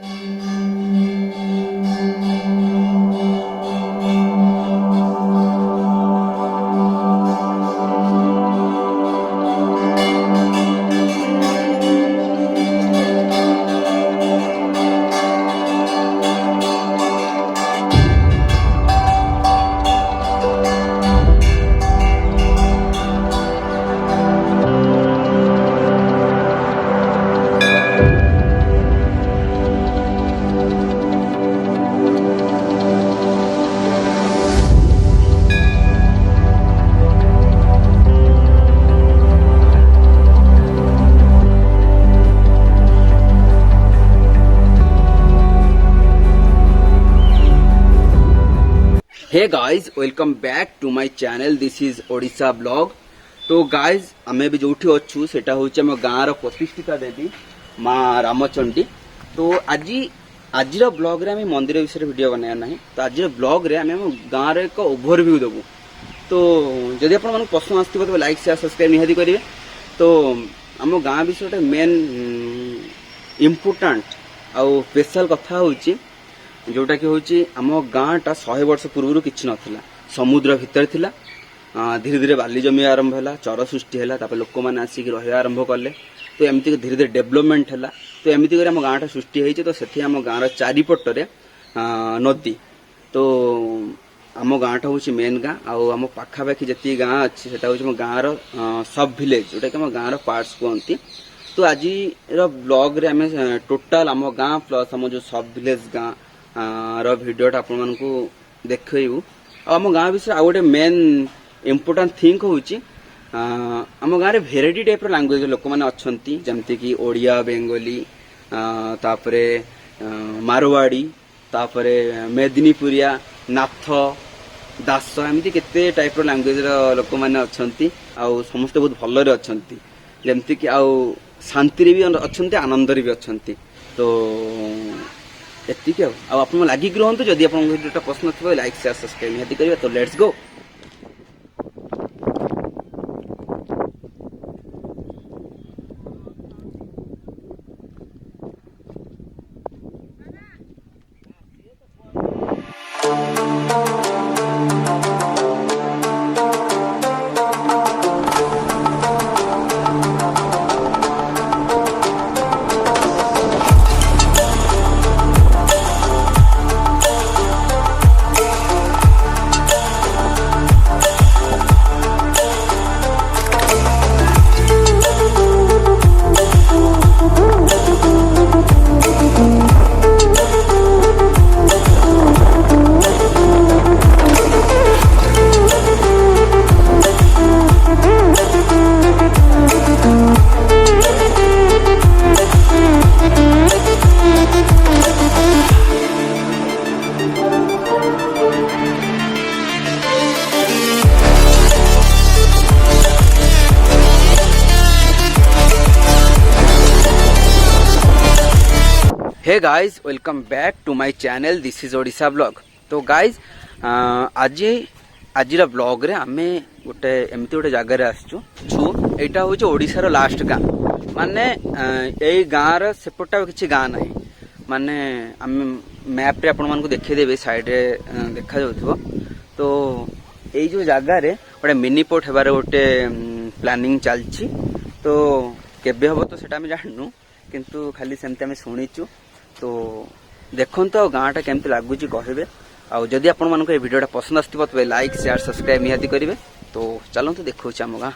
Hey guys welcome back to my channel this is Odisha blog. तो guys आमे भी जोठी अच्छू सेटा होचे हम गाँव प्रतिष्ठिता देवी माँ रामचंडी। तो आज ब्लॉग रे मंदिर विषय वीडियो बनाया ना, तो आज ब्लॉग रे आम गाँव एक ओभरव्यू देवु। तो जदि आप पसंद आसो तो लाइक शेयर सब्सक्राइब निहाती करेंगे। तो आम गाँ विषय मेन इम्पोर्टाट आउ स्पेशल कथा होची जोटा कि हूँ आम गाँटा 100 वर्ष पूर्व किसी नाला, समुद्र भितर थिला। धीरे धीरे बाली जमी आरंभ है, चर सृष्टि है, लोक मैंने आसिक रहा आरंभ कले। तो एमती धीरे धीरे डेवलपमेंट है। तो एमती कर गाँटा सृष्टि होती। तो से आम गाँव चारिपटे नदी। तो आम गाँटा हूँ मेन गाँ आम पाखापाखि जी गाँ अच्छी से हूँ गाँव सब विलेज जोटा कि आम गाँव पार्ट्स कहती। तो आज ब्लॉग रे आम टोटाल आम गाँ प्लस आम जो सब विलेज गाँ भिडियोटा आपण को देखु। आम गाँ विषय आउ गोटे मेन इम्पोर्टाट थिंग हूँ आम गाँव में भेराइटी टाइप लैंग्वेज लोक मैंने अच्छा जमती कि ओडिया, बेंगली, तापरे मारवाड़ी, तापरे मेदिनीपुरिया, नाथ, दास, एमती केते टाइप लैंग्वेज लोक मैंने अच्छा। आउ समस्ते बहुत भलरे अच्छा, जमती कि आउ शांति भी अच्छा, आनंद भी अच्छा। तो एतिक आप लगिक रुहतु। जदि आप वीडियोटा पसंद थी लाइक शेयर सब्सक्राइब निहाती करेंगे। तो let's go. Hey guys welcome back to my channel this is Odisha blog. तो गाइज आज ब्लॉग रे आमे गोटे एमती गोटे जगार आसचु। एटा हूँ ओडिशार लास्ट गाँ, माने यही गाँव सेपटा किसी गाँ ना, माने आम मैप रे आपण मानकु देखिदेबे साइड रे देखा जाउथबो। तो यही जो जगार गोटे मिनी पोर्ट हेबार गोटे प्लानिंग चलछि। तो केबे हबो तो सेटा आम जाननु, किंतु खाली सेमती आम शुणीचु। तो देखो तो गाँटा केमती लगुच कहे। आउ जदि आपण मानक ए वीडियोटा पसंद आसथिबो तो लाइक शेयर सब्सक्राइब निहाती करेंगे। तो चलते देखो आम गाँ।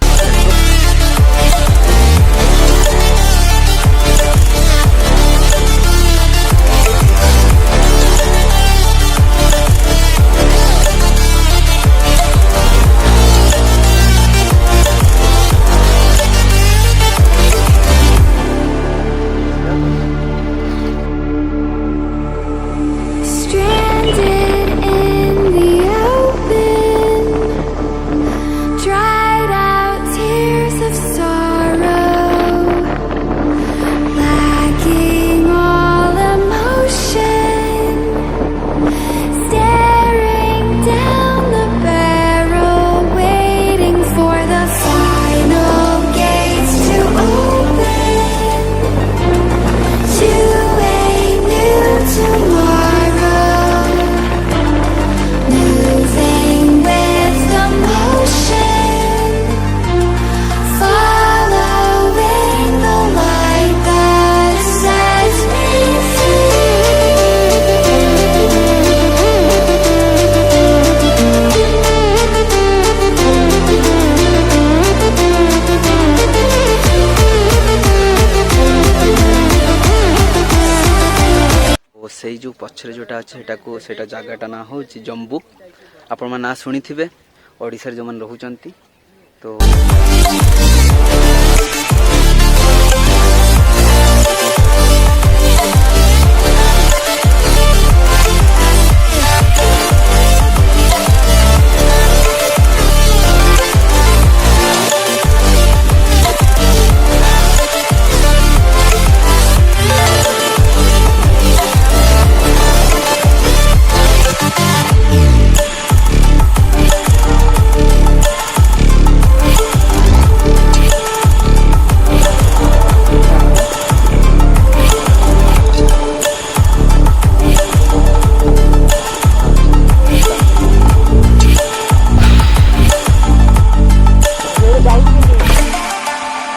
Dried out tears of sorrow. से जो पछरे जोटा अच्छे सेटा जगटा ना हूँ जम्बू। आपण ना शुणी थे ओडिशा जो मैंने रोचंती तो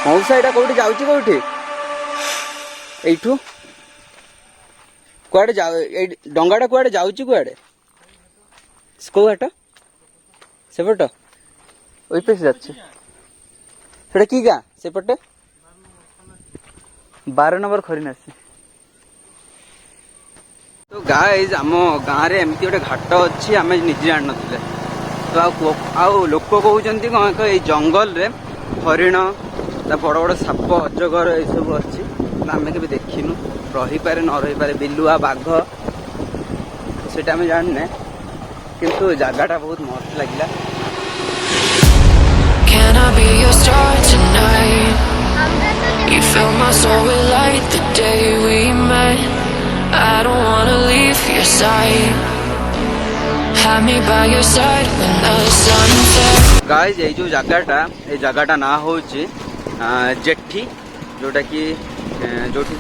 मौसा एटा कौटी जाउची कौटी एठू कुआडे जा डंगाटा कुआडे जाउची कुआडे को घाट सेपट ओई पे जाচ্ছে সেটা কি গা সেপটে 12 नंबर खरीनासी। तो गाइज आम गाँव रे एमती गोटे घाट अच्छी आम निजे जान नथिले तो आउ लोक कहउचंती कौन जंगल रे हरिण बड़ बड़ साप अजगर ये सब अच्छी आम के देखिनु रही पारे न रही पारे बिलुआ बाघ सेटा आम जानने किंतु जगहटा बहुत मस्त लगिला। Can I be your star tonight? You fill my soul with light the day we met. I don't wanna leave your side. Have me by your side when the sun sets. Guys ये जो जगहटा ना होची जेठी जोटा कि जोठी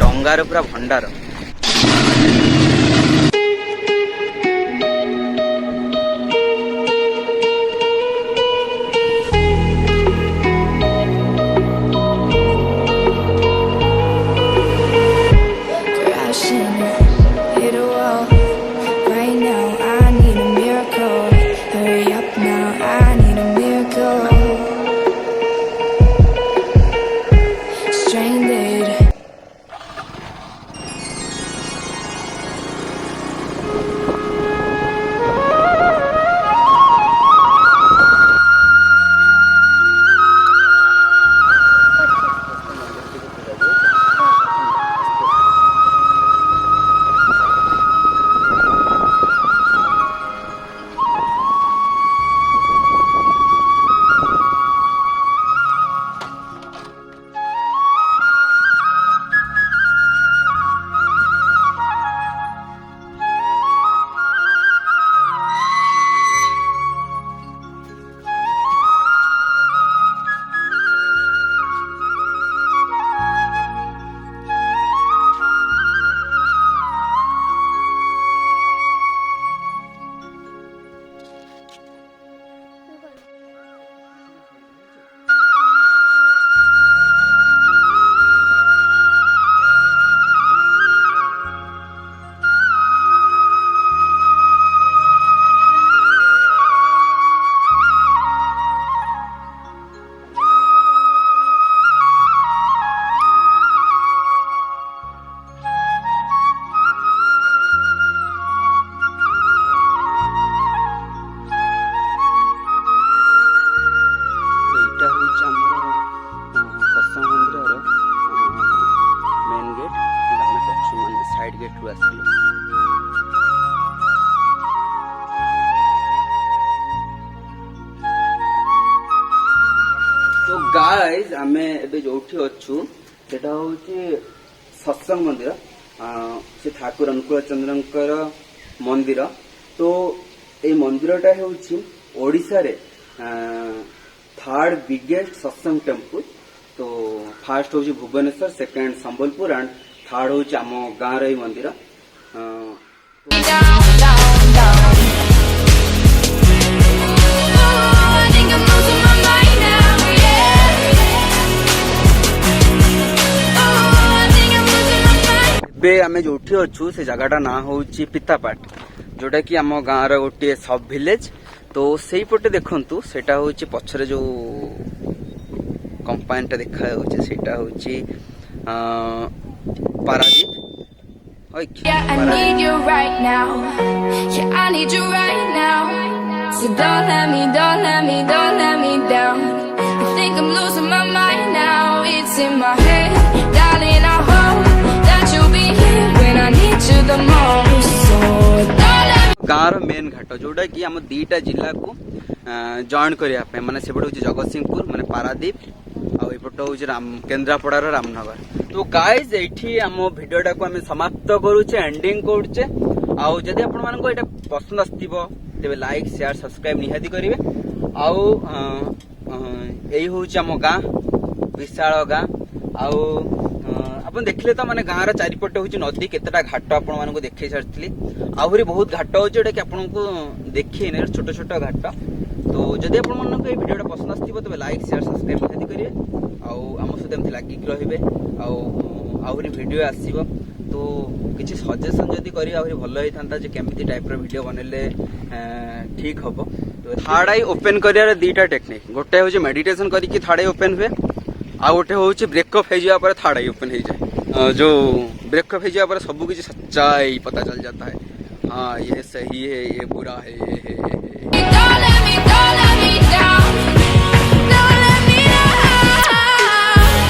डंगार पूरा भंडार। तो गाइज आमे एबे जोठी अच्छु सेटा होची सत्संग मंदिर से ठाकुर अनुकूल चंद्रंकर मंदिर। तो ए मंदिरटा होची ओडिसा रे थर्ड बिगेस्ट सत्संग टेम्पल। तो फर्स्ट होची Bhubaneswar, second Sambalpur and third होची आम गाँव रे मंदिर। आमे जोठी अच्छु से जगहटा ना होची पितापाट जोटा कि आम गाँव गोटे सब विलेज। तो सही पटे देखंतु सेटा होची पछरे जो कंपानीटा देखा होची सेटा होची Paradip Yeah, I need you right now. Yeah, I need you right now. So don't let me down. I think I'm losing my mind now. It's in my head, darling. I hope that you'll be here when I need you the most. So don't let me. गाँव main घाट जोटा कि आम दीटा जिला को join करने माने सेपटे हूँ जगतसिंहपुर माने पारादीप आउट हूँ केन्द्रापड़ार रामनगर। तो गाइज ये आम भिडटा को आम समाप्त करुचे एंडिंग करुचे आउ जदि आपण मानक एटा पसंद आसथिबो तेबे लाइक शेयर सब्सक्राइब निहाती करिवे आउ एई होउची आम गाँ विशाल गाँ आउ अपन देखले तो माने गाँव चारिपटे हूँ नदी केतेटा घाट आपण मानक देखै सारथिली आहुरी बहुत घाट होची जोटा कि आपन को देखै ने छोट छोट घाट। तो जदि आपण मानक ए वीडियोटा पसंद आसथिबो तेबे लाइक शेयर सब्सक्राइब निहाती करिवे आउ आम सहित एमती लागिक रहिबे आउ आहुरी वीडियो आसीबो। तो किसी सजेसन जदि करी आहुरी भलो होई थांता जे केमिति टाइप रो वीडियो बनेले ठीक हबो। तो थर्ड आई ओपन करियार दीटा टेक्निक गोटे होची मेडिटेशन करी कि थर्ड आई ओपन हुए आ गोटे होची ब्रेकअप हो जाए पर थर्ड आई ओपन हो जाए। जो ब्रेकअप हो जाए पर सब किसी सच्चाई पता चल जाता है। हाँ ये सही है ये बुरा है ये है। Don't let me down.